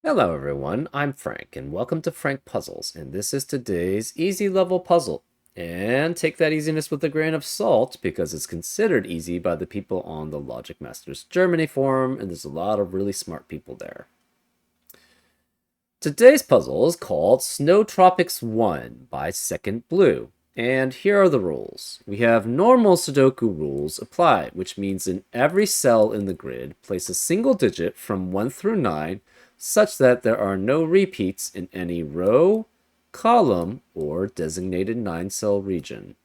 Hello everyone, I'm Frank, and welcome to Frank Puzzles, and this is today's easy level puzzle. And take that easiness with a grain of salt, because it's considered easy by the people on the Logic Masters Germany forum, and there's a lot of really smart people there. Today's puzzle is called Snowtropics 1 by Second Blue, and here are the rules. We have normal Sudoku rules apply, which means in every cell in the grid, place a single digit from 1 through 9, such that there are no repeats in any row, column, or designated 9-cell region.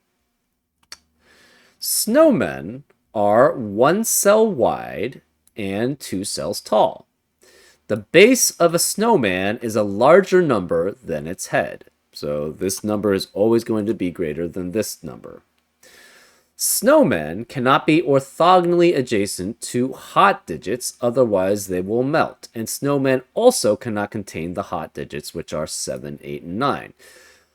Snowmen are 1 cell wide and 2 cells tall. The base of a snowman is a larger number than its head. So this number is always going to be greater than this number. Snowmen cannot be orthogonally adjacent to hot digits, otherwise they will melt. And snowmen also cannot contain the hot digits, which are 7, 8, and 9.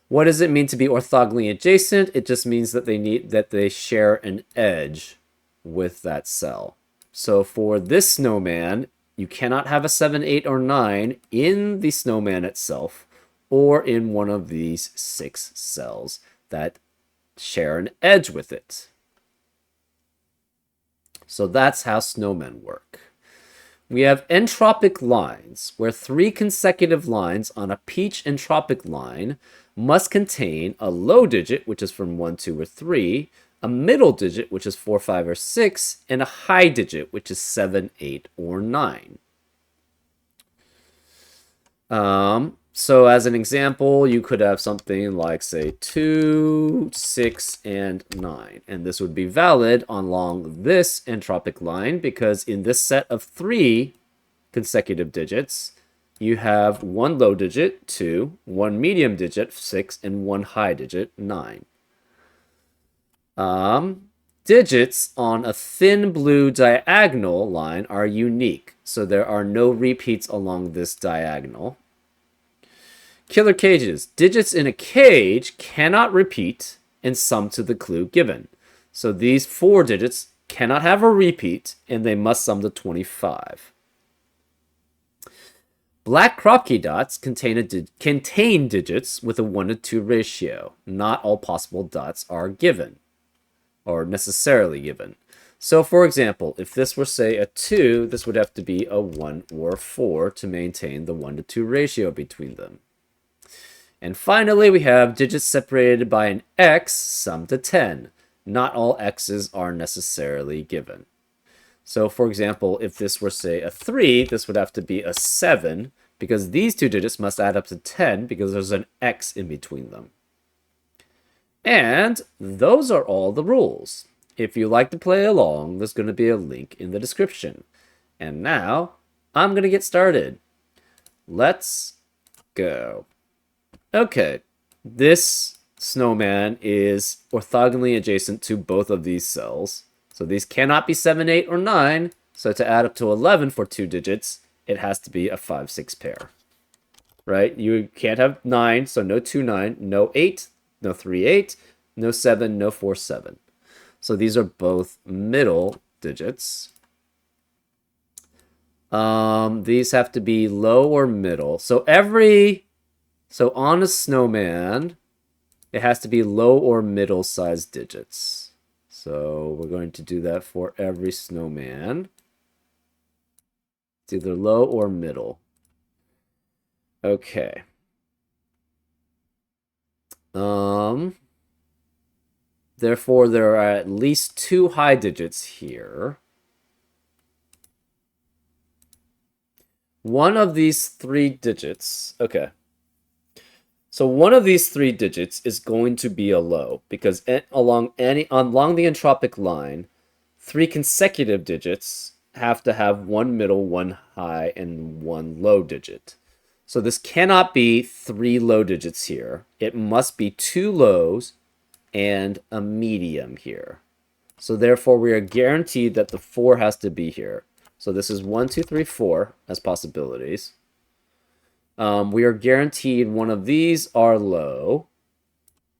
What does it mean to be orthogonally adjacent? It just means that they share an edge with that cell. So for this snowman, you cannot have a 7, 8, or 9 in the snowman itself or in one of these 6 cells that share an edge with it. So that's how snowmen work. We have entropic lines, where 3 consecutive lines on a peach entropic line must contain a low digit, which is from 1, 2, or 3, a middle digit, which is 4, 5, or 6, and a high digit, which is 7, 8, or 9. So as an example, you could have something like, say, 2, 6, and 9. And this would be valid along this entropic line, because in this set of 3 consecutive digits, you have 1 low digit, 2, 1 medium digit, 6, and 1 high digit, 9. Digits on a thin blue diagonal line are unique, so there are no repeats along this diagonal. Killer cages. Digits in a cage cannot repeat and sum to the clue given. So these 4 digits cannot have a repeat, and they must sum to 25. Black Kropke dots contain digits with a 1 to 2 ratio. Not all possible dots are given, or necessarily given. So for example, if this were, say, a 2, this would have to be a 1 or a 4 to maintain the 1 to 2 ratio between them. And finally, we have digits separated by an x summed to 10. Not all x's are necessarily given. So for example, if this were, say, a 3, this would have to be a 7, because these 2 digits must add up to 10 because there's an x in between them. And those are all the rules. If you like to play along, there's going to be a link in the description. And now, I'm going to get started. Let's go. Okay, this snowman is orthogonally adjacent to both of these cells. So these cannot be 7, 8, or 9. So to add up to 11 for 2 digits, it has to be a 5, 6 pair. Right? You can't have 9, so no 2, 9, no 8, no 3, 8, no 7, no 4, 7. So these are both middle digits. These have to be low or middle. So on a snowman, it has to be low or middle sized digits. So we're going to do that for every snowman. It's either low or middle. Okay. Therefore, there are at least 2 high digits here. One of these 3 digits, okay. So one of these 3 digits is going to be a low, because along the entropic line, 3 consecutive digits have to have 1 middle, 1 high, and 1 low digit. So this cannot be 3 low digits here. It must be 2 lows and a medium here. So therefore, we are guaranteed that the 4 has to be here. So this is 1, 2, 3, 4 as possibilities. We are guaranteed one of these are low,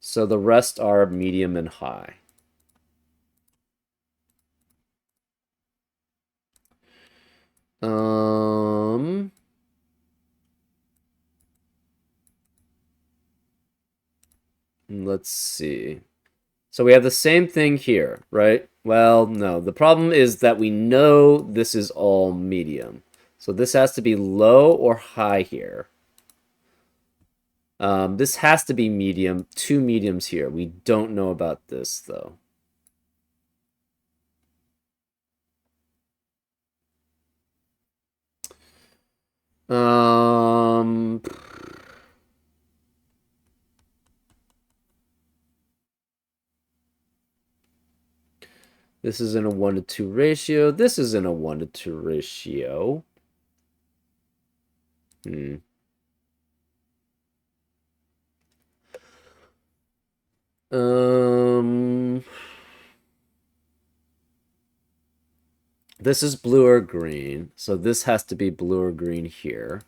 so the rest are medium and high. Let's see. So we have the same thing here, right? Well, no. The problem is that we know this is all medium. So this has to be low or high here. This has to be medium. Two mediums here. We don't know about this, though. This is in a 1 to 2 ratio. This is in a 1 to 2 ratio. This is blue or green, so this has to be blue or green here,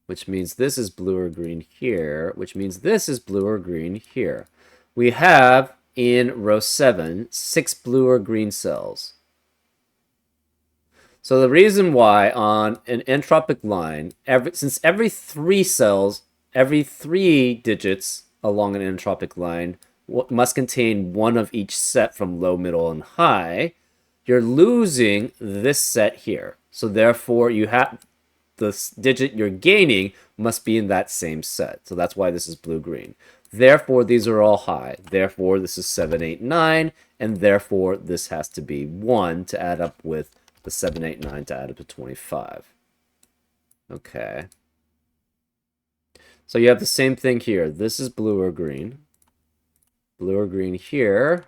which means this is blue or green here, which means this is blue or green here. We have, in row 7, 6 blue or green cells. So the reason why on an entropic line, since every 3 cells, every 3 digits along an entropic line must contain one of each set from low, middle, and high, you're losing this set here. So therefore, you have the digit you're gaining must be in that same set. So that's why this is blue-green. Therefore, these are all high. Therefore, this is 7, 8, 9, and therefore this has to be 1 to add up with the 7, 8, 9 to add up to 25. Okay. So you have the same thing here. This is blue or green. Blue or green here.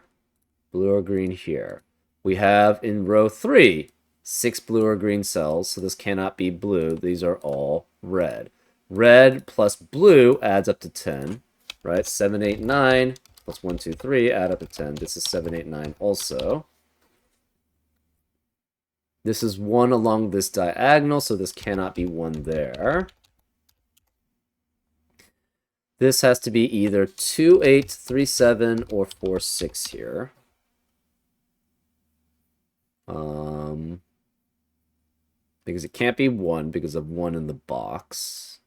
Blue or green here. We have in row 3, 6 blue or green cells, so this cannot be blue. These are all red. Red plus blue adds up to 10, right? 7, 8, 9 plus 1, 2, 3 add up to 10. This is 7, 8, 9 also. This is 1 along this diagonal, so this cannot be 1 there. This has to be either 2, 8, 3, 7, or 4, 6 here. Because it can't be 1 because of 1 in the box.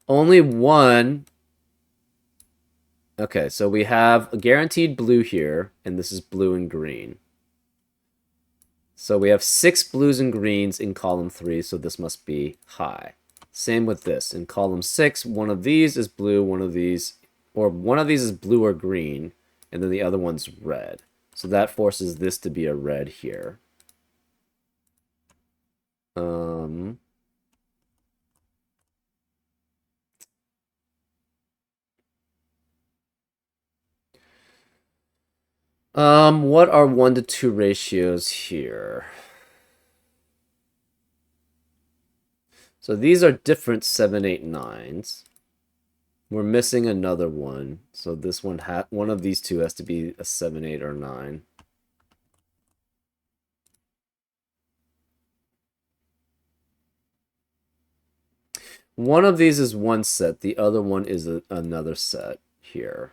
Only 1. Okay, so we have a guaranteed blue here, and this is blue and green. So we have 6 blues and greens in column 3, so this must be high. Same with this. In column 6, one of these is blue, one of these is blue or green, and then the other one's red. So that forces this to be a red here. What are 1 to 2 ratios here? So these are different 7, 8, 9s. We're missing another one. So this one of these two has to be a 7, 8, or 9. One of these is one set. The other one is another set here.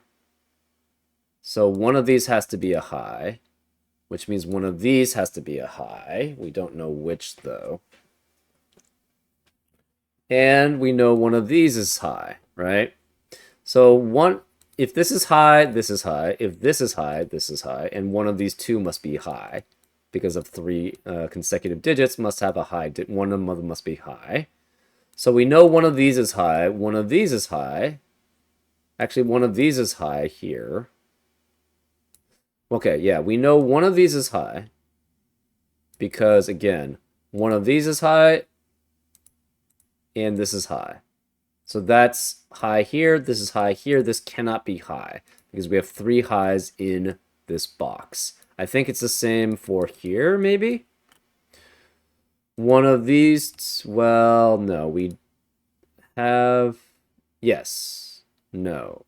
So one of these has to be a high, which means one of these has to be a high. We don't know which, though. And we know one of these is high, right? So if this is high, this is high. If this is high, this is high. And one of these two must be high because of 3 consecutive digits must have a high. One of them must be high. So we know one of these is high. One of these is high. Actually, one of these is high here. Okay, yeah, we know one of these is high because, again, one of these is high and this is high. So that's high here, this is high here, this cannot be high because we have 3 highs in this box. I think it's the same for here, maybe? One of these, well, no, we have, yes, no,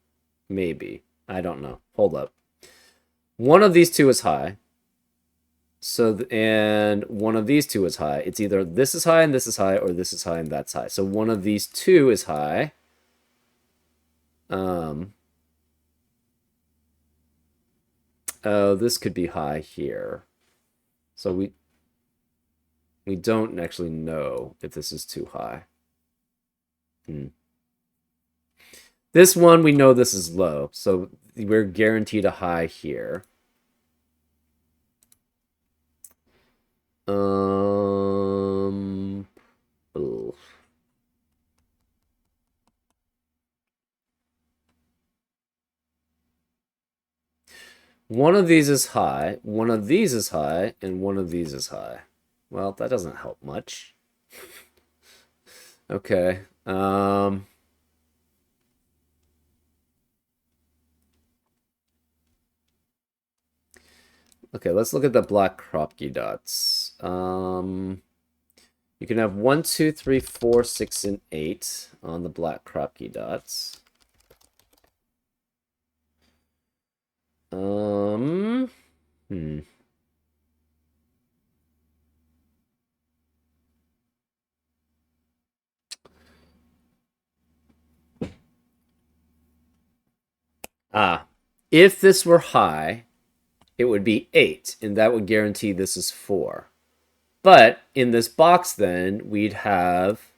maybe, I don't know, hold up. One of these two is high. So, and one of these two is high. It's either this is high and this is high, or this is high and that's high. So one of these two is high. Oh, this could be high here. So we don't actually know if this is too high. This one, we know this is low, so we're guaranteed a high here. Ugh. One of these is high, one of these is high, and one of these is high. Well, that doesn't help much. Okay. Okay, let's look at the black Kropke dots. You can have 1, 2, 3, 4, 6, and 8 on the black Kropke dots. Hmm. If this were high, it would be 8, and that would guarantee this is 4. But in this box, then, we'd have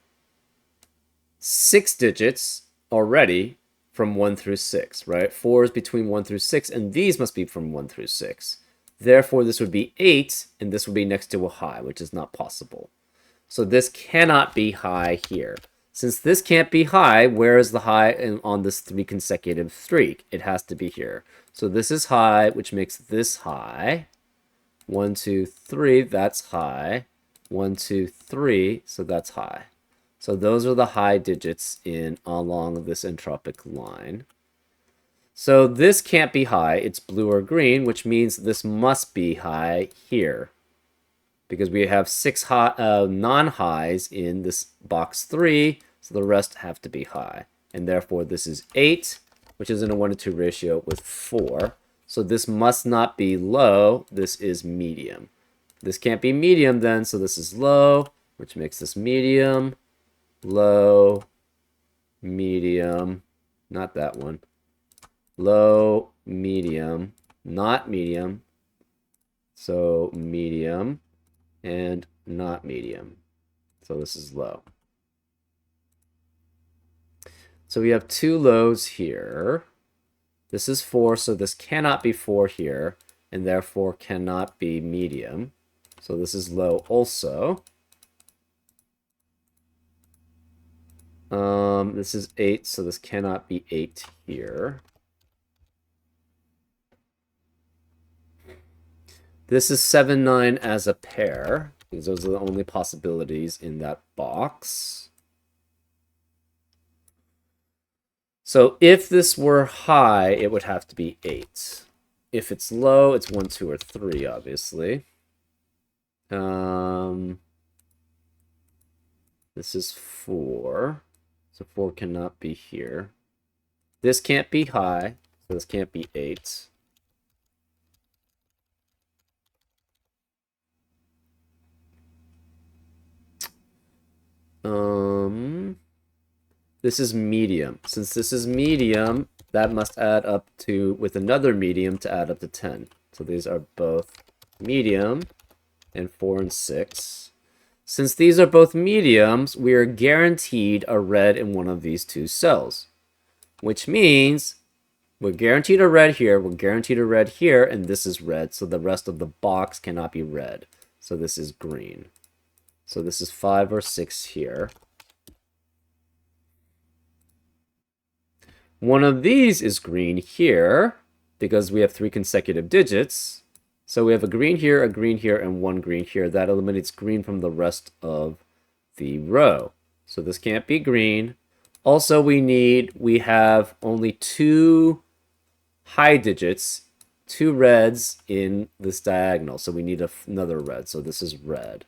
6 digits already from 1 through 6, right? 4 is between 1 through 6, and these must be from 1 through 6. Therefore, this would be 8, and this would be next to a high, which is not possible. So this cannot be high here. Since this can't be high, where is the high on this 3 consecutive streak? It has to be here. So this is high, which makes this high. 1, 2, 3, that's high. 1, 2, 3, so that's high. So those are the high digits along this entropic line. So this can't be high. It's blue or green, which means this must be high here, because we have 6 non-highs in this box 3, so the rest have to be high. And therefore, this is 8, which is in a 1 to 2 ratio with 4. So this must not be low. This is medium. This can't be medium then, so this is low, which makes this medium, low, medium, not that one, low, medium, not medium, so medium, and not medium. So this is low. So we have 2 lows here. This is 4, so this cannot be 4 here, and therefore cannot be medium. So this is low also. This is 8, so this cannot be 8 here. This is 7, 9 as a pair, because those are the only possibilities in that box. So if this were high, it would have to be 8. If it's low, it's 1, 2, or 3, obviously. This is 4. So 4 cannot be here. This can't be high, so this can't be 8. This is medium. Since this is medium, that must add up to, with another medium, to add up to 10. So these are both medium, and 4 and 6. Since these are both mediums, we are guaranteed a red in one of these 2 cells, which means we're guaranteed a red here, we're guaranteed a red here, and this is red, so the rest of the box cannot be red. So this is green. So this is 5 or 6 here. One of these is green here, because we have 3 consecutive digits. So we have a green here, and 1 green here. That eliminates green from the rest of the row. So this can't be green. Also, we have only 2 high digits, 2 reds in this diagonal. So we need another red. So this is red.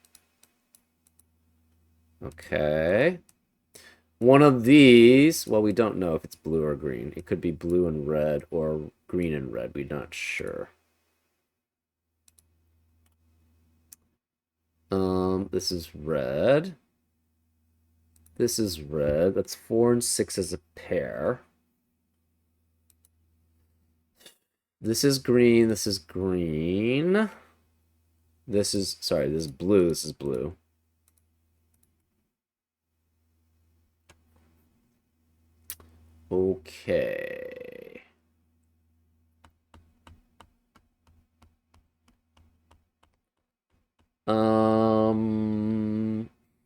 Okay. One of these, well, we don't know if it's blue or green. It could be blue and red or green and red. We're not sure. This is red. This is red. That's 4 and 6 as a pair. This is green. This is green. This is, sorry, this is blue. This is blue. Okay.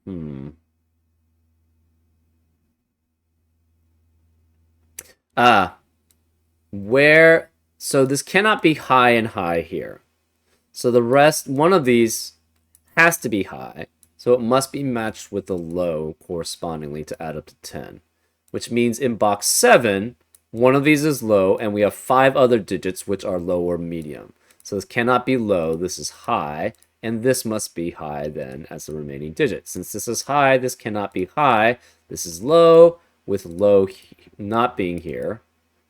Hmm. Ah, where? So this cannot be high and high here. So the rest, one of these has to be high. So it must be matched with the low correspondingly to add up to 10. Which means in box 7, one of these is low, and we have 5 other digits which are low or medium. So this cannot be low, this is high, and this must be high then as the remaining digit. Since this is high, this cannot be high. This is low, with low not being here.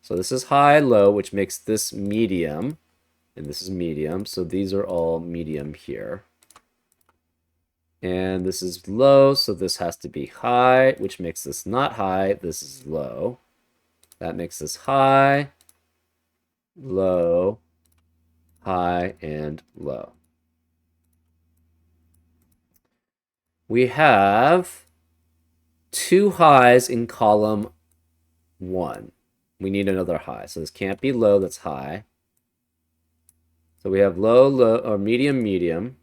So this is high, low, which makes this medium, and this is medium. So these are all medium here. And this is low, so this has to be high, which makes this not high. This is low. That makes this high, low, high, and low. We have 2 highs in column 1. We need another high. So this can't be low, that's high. So we have low, low, or medium, medium.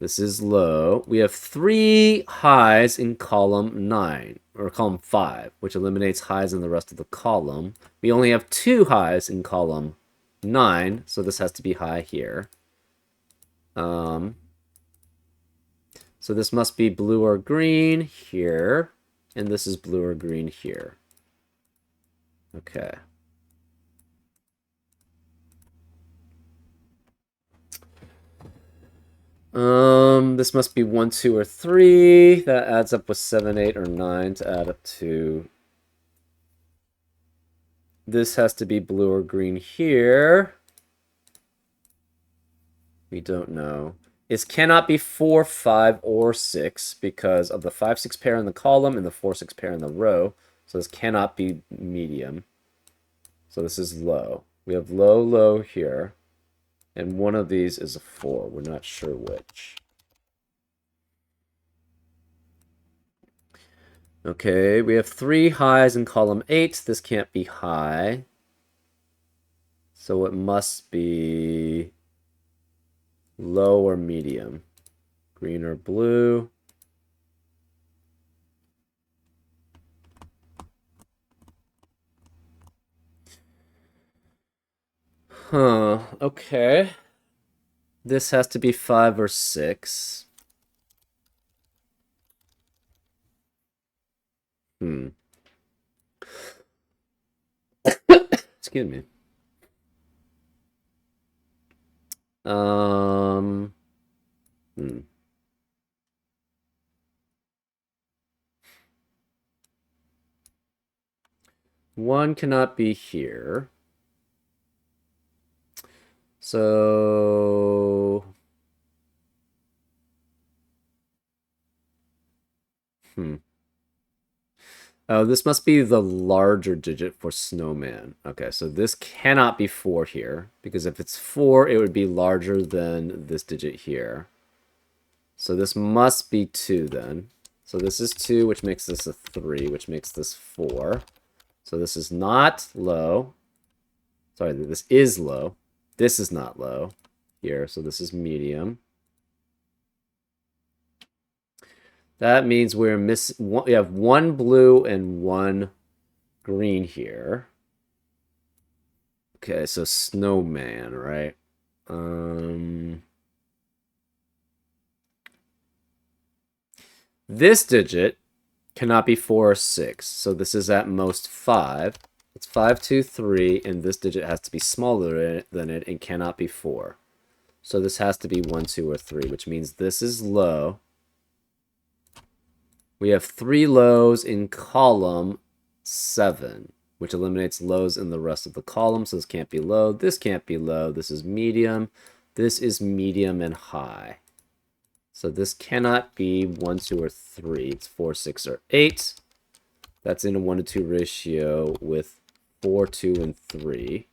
This is low. We have 3 highs in column 9, or column 5, which eliminates highs in the rest of the column. We only have 2 highs in column 9, so this has to be high here. So this must be blue or green here, and this is blue or green here. Okay. This must be 1, 2, or 3. That adds up with 7, 8, or 9 to add up to. This has to be blue or green here. We don't know. It cannot be 4, 5, or 6 because of the 5, 6 pair in the column and the 4, 6 pair in the row. So this cannot be medium. So this is low. We have low, low here. And one of these is a 4. We're not sure which. Okay, we have 3 highs in column 8. This can't be high. So it must be low or medium. Green or blue. Huh, okay. This has to be 5 or 6. Excuse me. One cannot be here. So oh, this must be the larger digit for snowman. Okay, so this cannot be 4 here, because if it's 4, it would be larger than this digit here. So this must be 2 then. So this is 2, which makes this a 3, which makes this 4. So this is not low. Sorry, this is low. This is not low here, so this is medium. That means we're missing. We have 1 blue and 1 green here. Okay, so snowman, right? This digit cannot be 4 or 6, so this is at most 5. It's 5, 2, 3, and this digit has to be smaller than it and cannot be 4. So this has to be 1, 2, or 3, which means this is low. We have 3 lows in column 7, which eliminates lows in the rest of the column, so this can't be low. This can't be low. This is medium. This is medium and high. So this cannot be 1, 2, or 3. It's 4, 6, or 8. That's in a 1 to 2 ratio with 4, 2, and 3.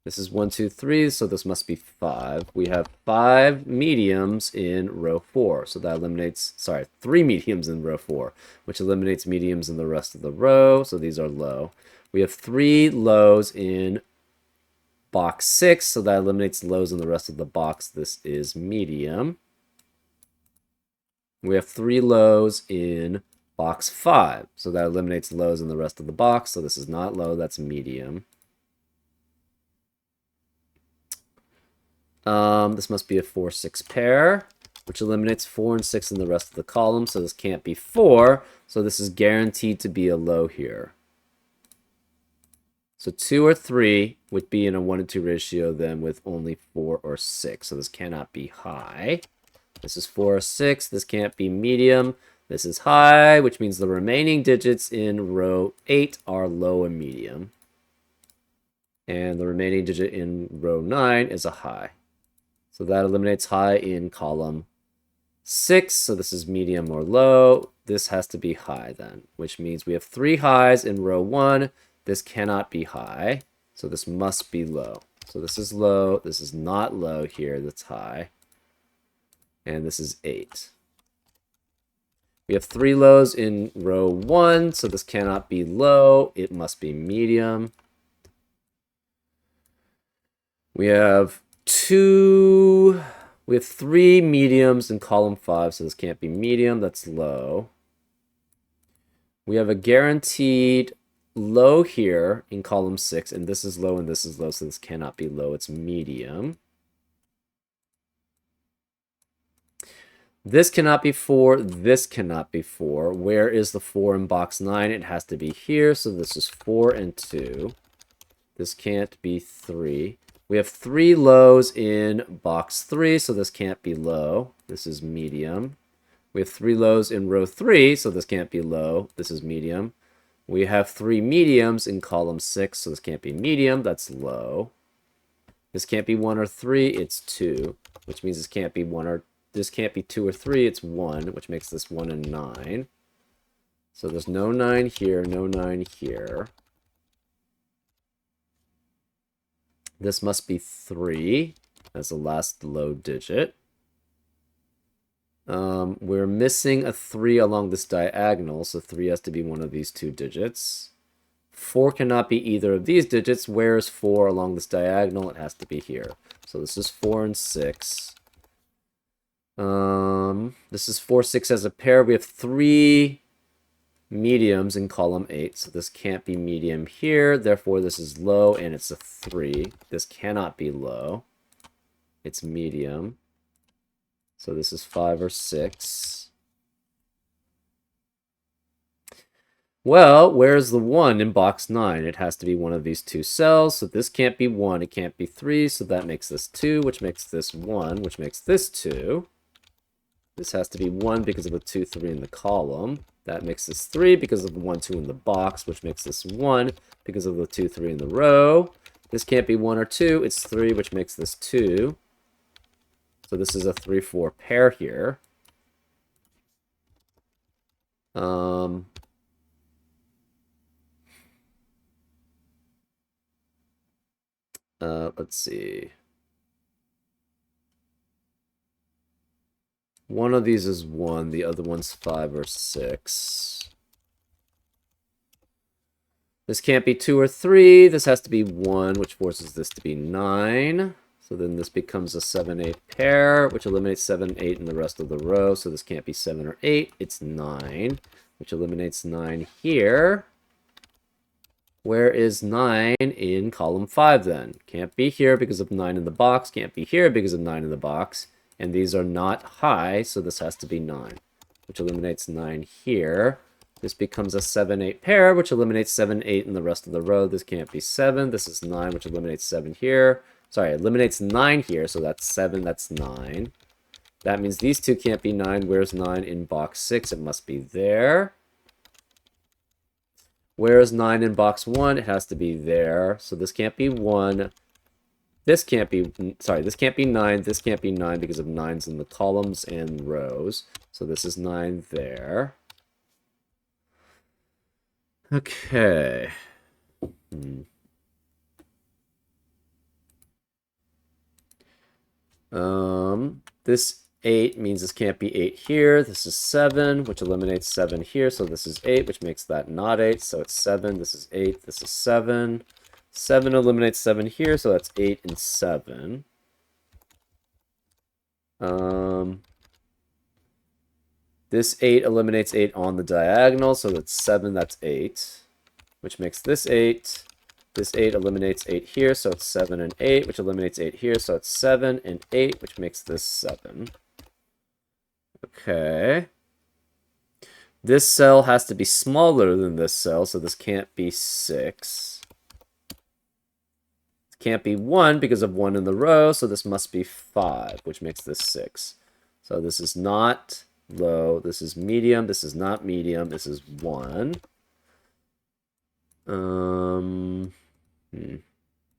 This is 1, 2, 3, so this must be 5. We have 5 mediums in row 4, so that eliminates, sorry, 3 mediums in row 4, which eliminates mediums in the rest of the row, so these are low. We have 3 lows in box 6, so that eliminates lows in the rest of the box. This is medium. We have 3 lows in box 5, so that eliminates lows in the rest of the box, so this is not low, that's medium. This must be a 4, 6 pair, which eliminates 4 and 6 in the rest of the column, so this can't be 4, so this is guaranteed to be a low here. So 2 or 3 would be in a 1 to 2 ratio then with only 4 or 6, so this cannot be high. This is 4 or 6, this can't be medium. This is high, which means the remaining digits in row 8 are low and medium. And the remaining digit in row 9 is a high. So that eliminates high in column 6. So this is medium or low. This has to be high then, which means we have 3 highs in row 1. This cannot be high. So this must be low. So this is low. This is not low here. That's high. And this is 8. We have 3 lows in row 1. So this cannot be low. It must be medium. We have 3 mediums in column 5, so this can't be medium, that's low. We have a guaranteed low here in column 6, and this is low and this is low, so this cannot be low, it's medium. This cannot be 4, this cannot be 4. Where is the 4 in box 9? It has to be here, so this is 4 and 2. This can't be 3. We have 3 lows in box 3, so this can't be low. This is medium. We have 3 lows in row 3, so this can't be low. This is medium. We have 3 mediums in column 6, so this can't be medium. That's low. This can't be 1 or 3, it's 2, which means this can't be 2 or 3, it's 1, which makes this 1 and 9. So there's no 9 here, no 9 here. This must be 3 as the last low digit. We're missing a 3 along this diagonal, so 3 has to be one of these 2 digits. 4 cannot be either of these digits. Where is 4 along this diagonal? It has to be here. So this is 4 and 6. This is 4, 6 as a pair. We have 3 mediums in column 8, so this can't be medium here, therefore this is low and it's a 3. This cannot be low, it's medium, so this is 5 or 6. Well, where's the 1 in box 9? It has to be one of these 2 cells, so this can't be 1, it can't be 3, so that makes this 2, which makes this 1, which makes this 2. This has to be 1 because of a 2, 3 in the column. That makes this 3 because of the 1, 2 in the box, which makes this 1 because of the 2, 3 in the row. This can't be 1 or 2. It's 3, which makes this 2. So this is a 3, 4 pair here. Let's see. One of these is 1, the other one's 5 or 6. This can't be 2 or 3. This has to be 1, which forces this to be 9. So then this becomes a 7, 8 pair, which eliminates 7, 8 in the rest of the row. So this can't be 7 or 8. It's 9, which eliminates 9 here. Where is 9 in column 5 then? Can't be here because of 9 in the box. Can't be here because of 9 in the box. And these are not high, so this has to be 9, which eliminates 9 here. This becomes a 7, 8 pair, which eliminates 7, 8 in the rest of the row. This can't be 7. This is 9, which eliminates 7 here. Sorry, eliminates 9 here, so that's 7, that's 9. That means these 2 can't be 9. Where's 9 in box 6? It must be there. Where is 9 in box 1? It has to be there. So this can't be 1. This can't be, sorry, this can't be 9. This can't be 9 because of 9s in the columns and rows. So this is 9 there. Okay. This 8 means this can't be 8 here. This is 7, which eliminates 7 here. So this is 8, which makes that not 8. So it's 7. This is 8. This is 7. 7 eliminates 7 here. So that's 8 and 7. This 8 eliminates 8 on the diagonal. So that's 7. That's 8, which makes this 8. This 8 eliminates 8 here, so it's 7 and 8, which eliminates 8 here, so it's 7 and 8, which makes this 7. Okay. This cell has to be smaller than this cell, so this can't be 6. It can't be 1 because of 1 in the row, so this must be 5, which makes this 6. So this is not low, this is medium, this is not medium, this is 1.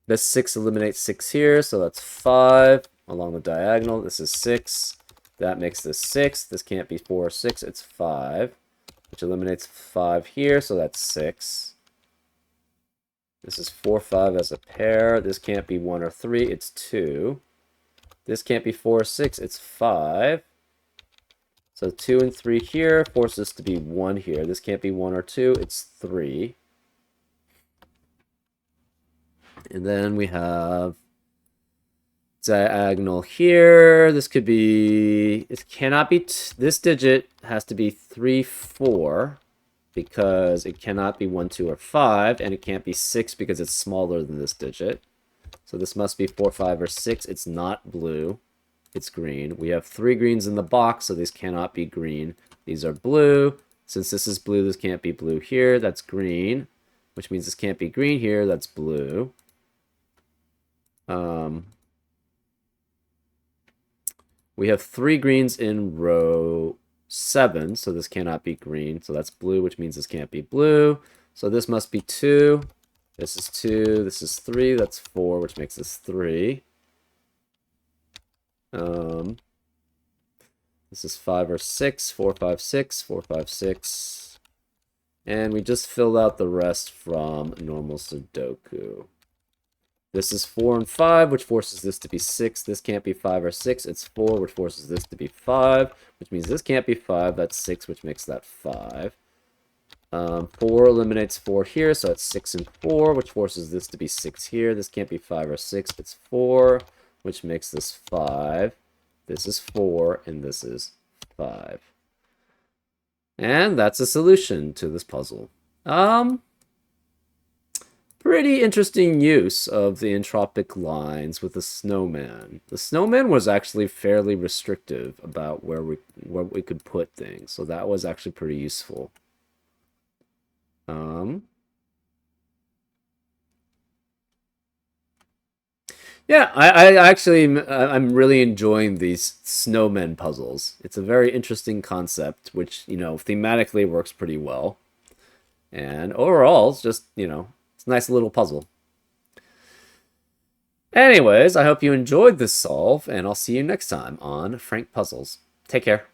This 6 eliminates 6 here, so that's 5 along the diagonal. This is 6. That makes this 6. This can't be 4 or 6. It's 5, which eliminates 5 here, so that's 6. This is 4, 5 as a pair. This can't be 1 or 3. It's 2. This can't be 4 or 6. It's 5. So 2 and 3 here forces this to be 1 here. This can't be 1 or 2. It's 3. And then we have diagonal here. This could be, it cannot be, this digit has to be 3, 4, because it cannot be 1, 2, or 5, and it can't be 6 because it's smaller than this digit. So this must be 4, 5, or 6. It's not blue. It's green. We have 3 greens in the box, so these cannot be green. These are blue. Since this is blue, this can't be blue here. That's green, which means this can't be green here. That's blue. We have 3 greens in row 7, so this cannot be green. So that's blue, which means this can't be blue. So this must be 2. This is 2. This is 3. That's 4, which makes this 3. This is 5 or 6. 4, 5, 6. 4, 5, 6. And we just filled out the rest from normal Sudoku. This is 4 and 5, which forces this to be 6. This can't be 5 or 6. It's 4, which forces this to be 5, which means this can't be 5. That's 6, which makes that 5. 4 eliminates 4 here, so it's 6 and 4, which forces this to be 6 here. This can't be 5 or 6. It's 4, which makes this 5. This is 4, and this is 5. And that's a solution to this puzzle. Pretty interesting use of the entropic lines with the snowman. The snowman was actually fairly restrictive about where we could put things, so that was actually pretty useful. Yeah, I'm really enjoying these snowmen puzzles. It's a very interesting concept, which, you know, thematically works pretty well. And overall, it's just, you know, it's a nice little puzzle. Anyways, I hope you enjoyed this solve, and I'll see you next time on Frank Puzzles. Take care.